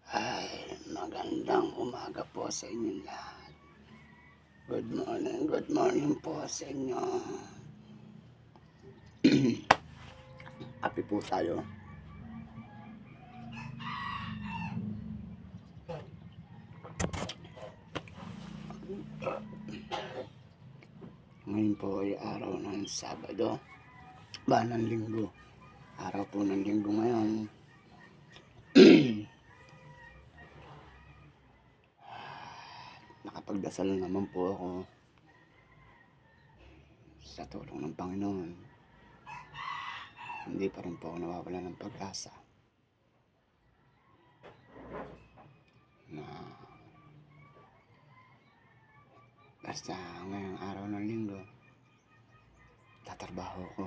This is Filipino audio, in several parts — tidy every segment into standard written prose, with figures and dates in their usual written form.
Ay, magandang umaga po sa inyo lahat. Good morning po sa inyo. Happy po tayo. Ngayon po ay araw ng Sabado, ng Linggo. Araw po ng Linggo ngayon. Nakapagdasal naman po ako sa tulong ng Panginoon. Hindi pa rin po ako nawawala ng pag-asa na basta ngayong araw ng Linggo tatrabaho ko.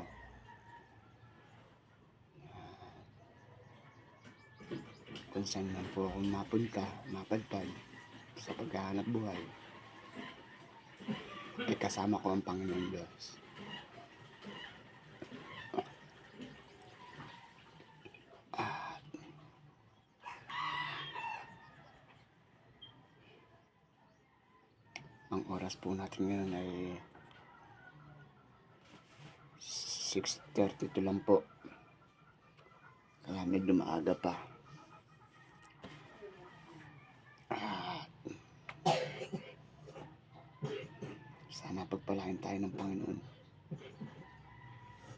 Kung saan man po ako mapadpad sa paghahanap buhay, ay kasama ko ang Panginoon Diyos. Ang oras po natin ngayon ay 6:32 lang po. Kaya medyo maaga pa. Sana pagpalain tayo ng Panginoon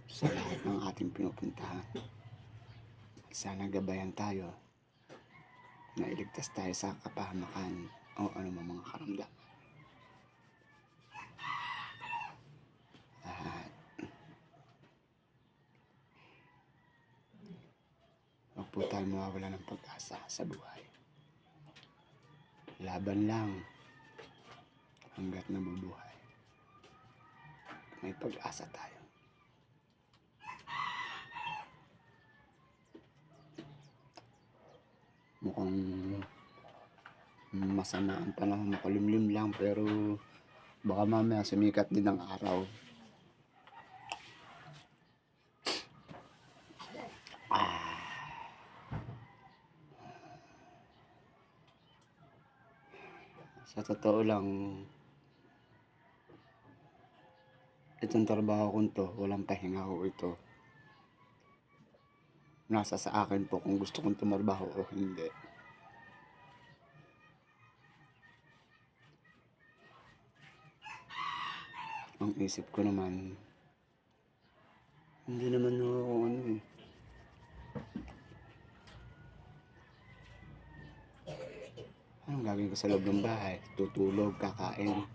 sa lahat ng ating pinupuntahan. Sana gabayan tayo na iligtas tayo sa kapahamakan o anumang mga karamdaman. Huwag po tayo mawawala ng pag-asa sa buhay. Laban lang hanggat nabubuhay. May pag-asa tayo. Mukhang masama ang panahon, makulimlim lang, pero baka mamaya sumikat din ang araw. Sa totoo lang, itong trabaho ko to, walang pahinga ko ito. Nasa sa akin po kung gusto kong tumarbaho o hindi. Ang isip ko naman, hindi naman ako anong gagawin ko sa loob ng bahay? Tutulog, kakain.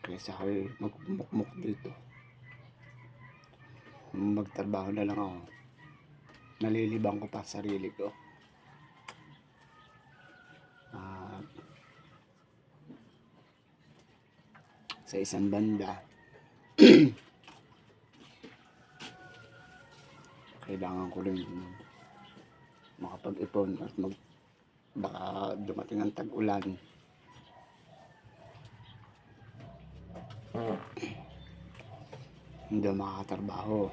Kaysa ako'y magmukmuk dito. Magtrabaho na lang ako. Nalilibang ko pa sarili ko. Sa isang banda, kailangan ko rin makapag-ipon at baka dumating ang tag-ulan. Hindi makakatrabaho.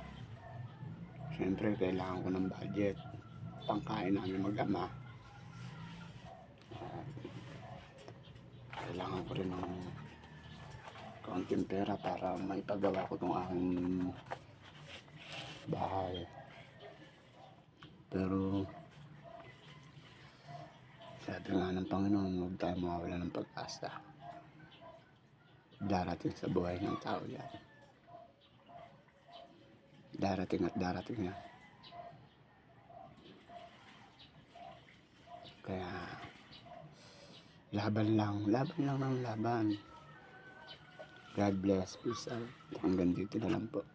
Siyempre, kailangan ko ng budget. Pangkain namin mag-ama. Kailangan ko rin ng kaunting pera para maipagawa ko itong aking bahay. Pero sabi nga ng Panginoon, huwag tayo mawawala ng pag-asa. Darating sa buhay ng tao yan. Darating at darating na. Kaya laban lang. God bless. Peace out. Hanggang dito na lang po.